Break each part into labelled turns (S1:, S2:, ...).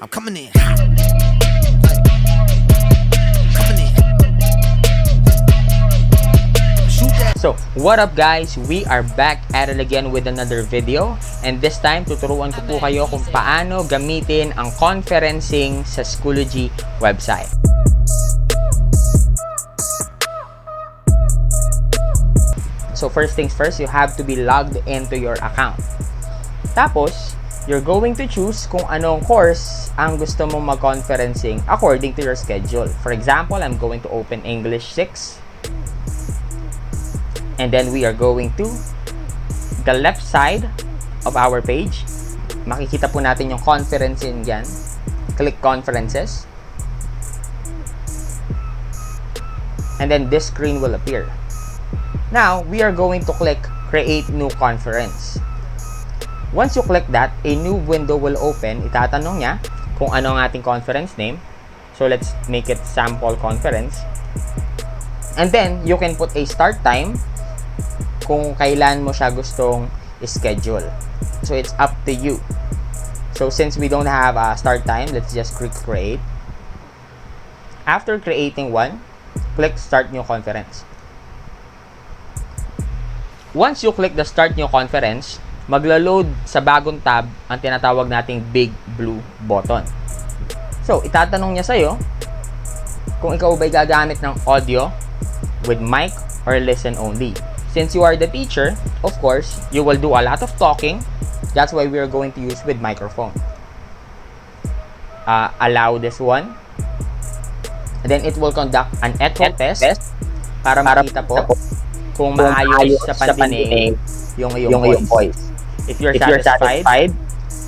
S1: I'm coming in hot. Coming in. Shoot that.
S2: So, what up guys? We are back at it again with another video. And this time, tuturuan ko po kayo kung paano gamitin ang conferencing sa Schoology website. So, first things first, you have to be logged into your account. Tapos, you're going to choose kung anong course ang gusto mong mag-conferencing according to your schedule. For example, I'm going to open English 6. And then we are going to the left side of our page. Makikita po natin yung conferencing dyan. Click conferences. And then this screen will appear. Now, we are going to click create new conference. Once you click that, a new window will open. Itatanong niya kung ano ang ating conference name. So, let's make it sample conference. And then, you can put a start time kung kailan mo siya gustong schedule. So, it's up to you. So, since we don't have a start time, let's just click create. After creating one, click start new conference. Once you click the start new conference, maglo-load sa bagong tab ang tinatawag nating big blue button. So, itatanong niya sa'yo kung ikaw ba'y gagamit ng audio with mic or listen only. Since you are the teacher, of course, you will do a lot of talking. That's why we are going to use with microphone. Allow this one. And then it will conduct an echo test para makita po kung maayos sa pandinig yung voice. If you're satisfied,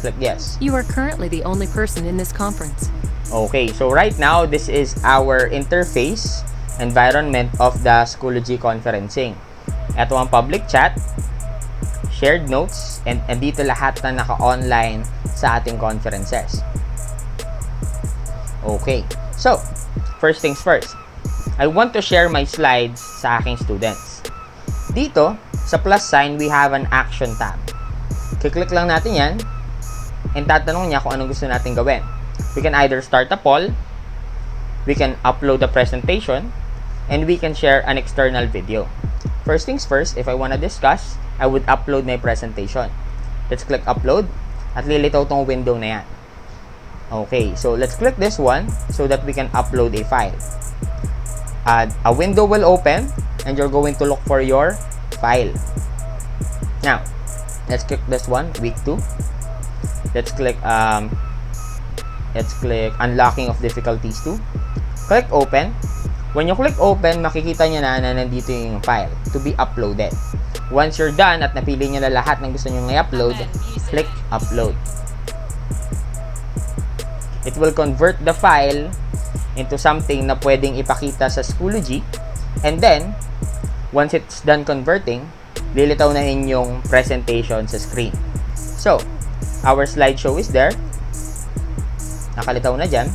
S2: click yes.
S3: You are currently the only person in this conference.
S2: Okay, so right now, this is our interface environment of the Schoology conferencing. Ito ang public chat, shared notes, and dito lahat na naka-online sa ating conferences. Okay, so, first things first. I want to share my slides sa aking students. Dito, sa plus sign, we have an action tab. Kiklik lang natin yan, and tatanong niya kung anong gusto natin gawin. We can either start a poll, we can upload a presentation, and we can share an external video. First things first, if I want to discuss, I would upload my presentation. Let's click upload, at lilitaw tong window na yan. Okay, so let's click this one so that we can upload a file. A window will open, and you're going to look for your file. Now, let's click this one, week 2. Let's click unlocking of difficulties 2. Click open. When you click open, makikita niya na nandito yung file to be uploaded. Once you're done at napili niyo na lahat ng gusto niyo i-upload, click upload. It will convert the file into something na pwedeng ipakita sa Schoology, and then once it's done converting, lilitaw na inyong presentation sa screen. So, our slideshow is there. Nakalitaw na dyan.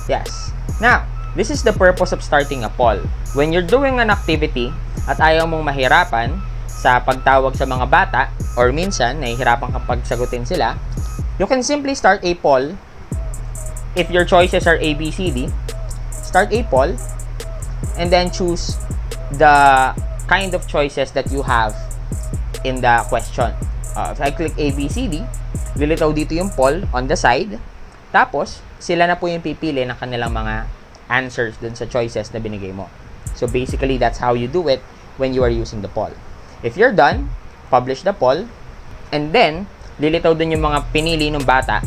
S2: Yes. Now, this is the purpose of starting a poll. When you're doing an activity at ayaw mong mahirapan sa pagtawag sa mga bata, or minsan, nahihirapan kang pagsagutin sila, you can simply start a poll. If your choices are A, B, C, D, start a poll, and then choose the kind of choices that you have in the question. If I click A, B, C, D, lilitaw dito yung poll on the side. Tapos, sila na po yung pipili ng kanilang mga answers dun sa choices na binigay mo. So, basically, that's how you do it when you are using the poll. If you're done, publish the poll, and then, lilitaw dun yung mga pinili ng bata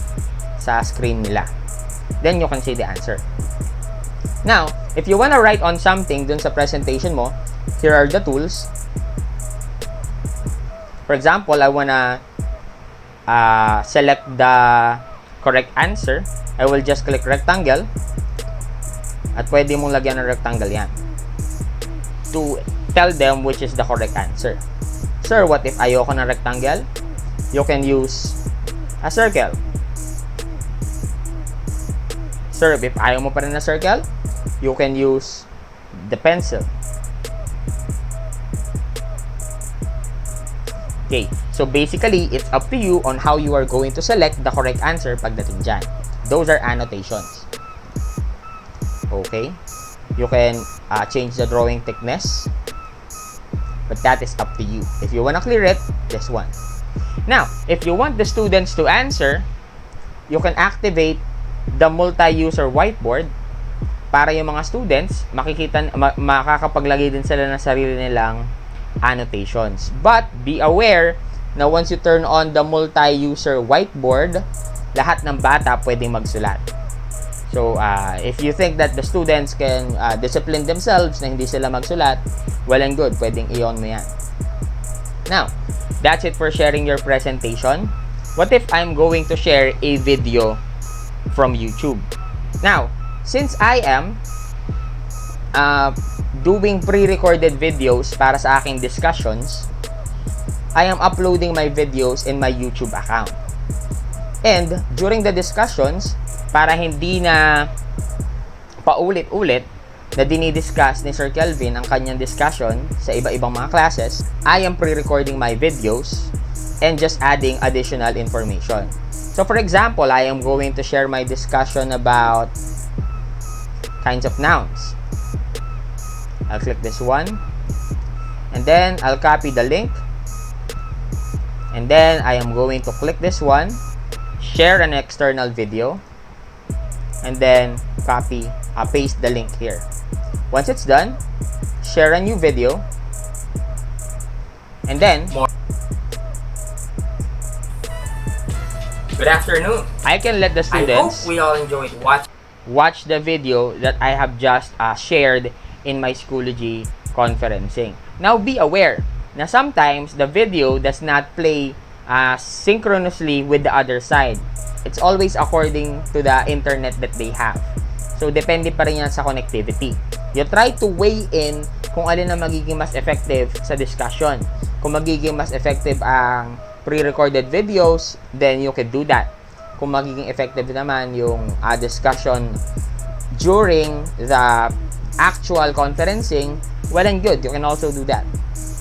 S2: sa screen nila. Then, you can see the answer. Now, if you wanna write on something dun sa presentation mo, here are the tools. For example, I wanna select the correct answer. I will just click rectangle, at pwede mong lagyan ng rectangle yan to tell them which is the correct answer. Sir, what if ayoko ng rectangle? You can use a circle. Sir, if ayaw mo pa rin na circle, you can use the pencil. Okay, so basically, it's up to you on how you are going to select the correct answer pagdating dyan. Those are annotations. Okay, you can change the drawing thickness, but that is up to you. If you want to clear it, this one. Now, if you want the students to answer, you can activate the multi-user whiteboard para yung mga students makakapaglagay din sila ng sarili nilang annotations. But be aware na once you turn on the multi-user whiteboard, lahat ng bata pwedeng magsulat. So, if you think that the students can discipline themselves na hindi sila magsulat, well and good, pwedeng i-on mo yan. Now, that's it for sharing your presentation. What if I'm going to share a video from YouTube? Now, since I am doing pre-recorded videos para sa aking discussions, I am uploading my videos in my YouTube account. And during the discussions, para hindi na paulit-ulit na dinidiscuss ni Sir Kelvin ang kanyang discussion sa iba-ibang mga classes, I am pre-recording my videos and just adding additional information. So for example, I am going to share my discussion about kinds of nouns. I'll click this one, and then I'll copy the link, and then I am going to click this one, share an external video, and then paste the link here. Once it's done, share a new video, and then
S4: Good afternoon.
S2: I can let the
S4: I hope
S2: students
S4: we all enjoyed
S2: watch the video that I have just shared in my Schoology conferencing. Now, be aware na sometimes the video does not play synchronously with the other side. It's always according to the internet that they have. So, depende pa rin yan sa connectivity. You try to weigh in kung alin ang magiging mas effective sa discussion. Kung magiging mas effective ang pre-recorded videos, then you can do that. Kung magiging effective naman yung discussion during the actual conferencing, well and good, you can also do that.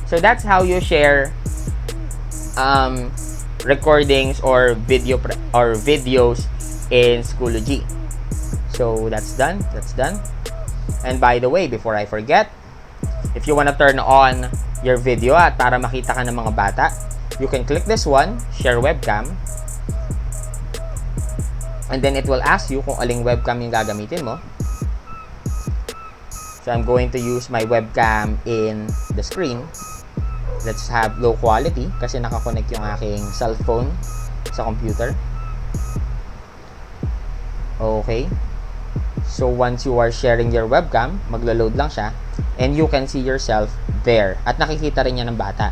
S2: So that's how you share recordings or videos in Schoology. So that's done. And by the way, before I forget, if you want to turn on your video at para makita ka ng mga bata, you can click this one, share webcam, and then it will ask you kung aling webcam yung gagamitin mo. So I'm going to use my webcam in the screen. Let's have low quality kasi nakakonect yung aking cellphone sa computer. Okay. So once you are sharing your webcam, maglo-load lang siya and you can see yourself there. At nakikita rin niya ng bata.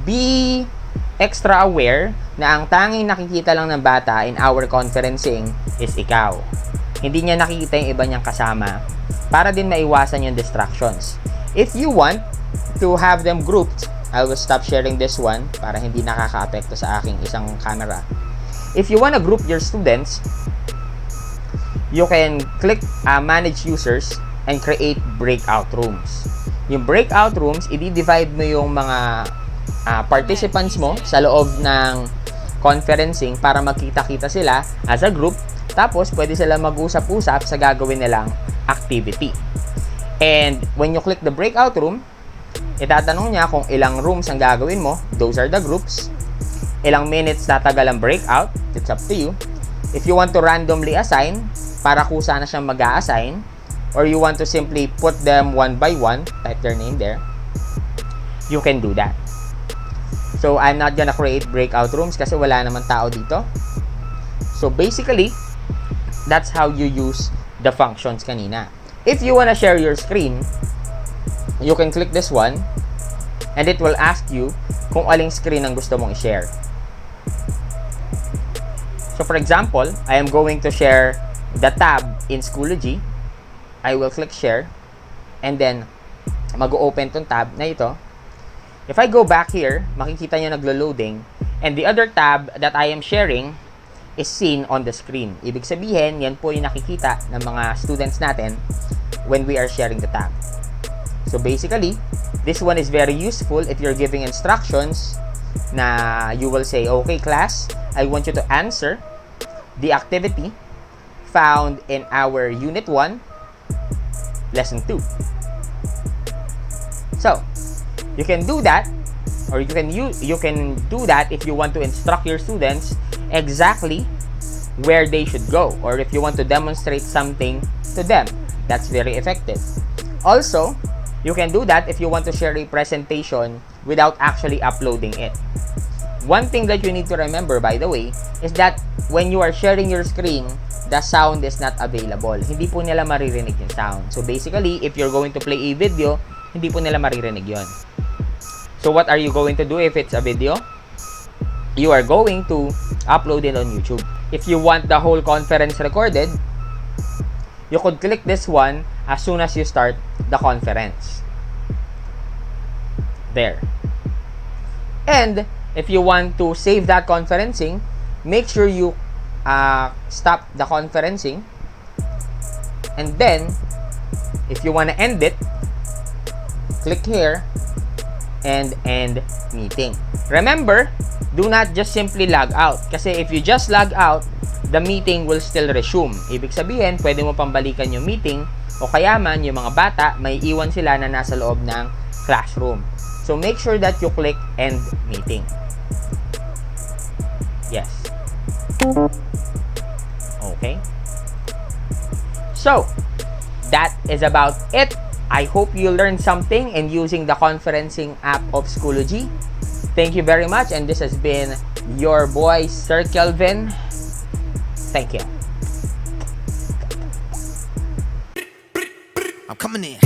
S2: Be extra aware na ang tanging nakikita lang ng bata in our conferencing is ikaw. Hindi niya nakikita yung iba niyang kasama para din maiwasan yung distractions. If you want to have them grouped, I will stop sharing this one para hindi nakaka-apekto sa aking isang camera. If you want to group your students, you can click manage users and create breakout rooms. Yung breakout rooms, i-divide mo yung mga participants mo sa loob ng conferencing para magkita-kita sila as a group. Tapos, pwede sila mag-usap-usap sa gagawin nilang activity. And when you click the breakout room, itatanong niya kung ilang rooms ang gagawin mo. Those are the groups. Ilang minutes tatagal ang breakout. It's up to you. If you want to randomly assign, para kusa na siyang mag-a-assign, or you want to simply put them one by one, type their name there, you can do that. So, I'm not gonna create breakout rooms kasi wala naman tao dito. So, basically, that's how you use the functions kanina. If you wanna share your screen, you can click this one and it will ask you kung aling screen ang gusto mong i-share. So, for example, I am going to share the tab in Schoology. I will click share and then mag-open tong tab na ito. If I go back here, makikita nyo naglo-loading and the other tab that I am sharing is seen on the screen. Ibig sabihin, yan po yung nakikita ng mga students natin when we are sharing the tab. So basically, this one is very useful if you're giving instructions na you will say, okay class, I want you to answer the activity found in our Unit 1, Lesson 2. So, you can do that, or you can do that if you want to instruct your students exactly where they should go, or if you want to demonstrate something to them. That's very effective. Also, you can do that if you want to share a presentation without actually uploading it. One thing that you need to remember, by the way, is that when you are sharing your screen, the sound is not available. Hindi po nila maririnig yung sound. So basically, if you're going to play a video, hindi po nila maririnig yon. So what are you going to do if it's a video? You are going to upload it on YouTube. If you want the whole conference recorded, you could click this one as soon as you start the conference. There. And if you want to save that conferencing, make sure you stop the conferencing. And then, if you want to end it, click here and end meeting. Remember, do not just simply log out. Kasi if you just log out, the meeting will still resume. Ibig sabihin, pwede mo pambalikan yung meeting, o kaya man yung mga bata, may iwan sila na nasa loob ng classroom. So make sure that you click end meeting. Yes. Okay. So, that is about it. I hope you learned something in using the conferencing app of Schoology. Thank you very much, and this has been your boy, Sir Kelvin. Thank you.
S1: I'm coming in.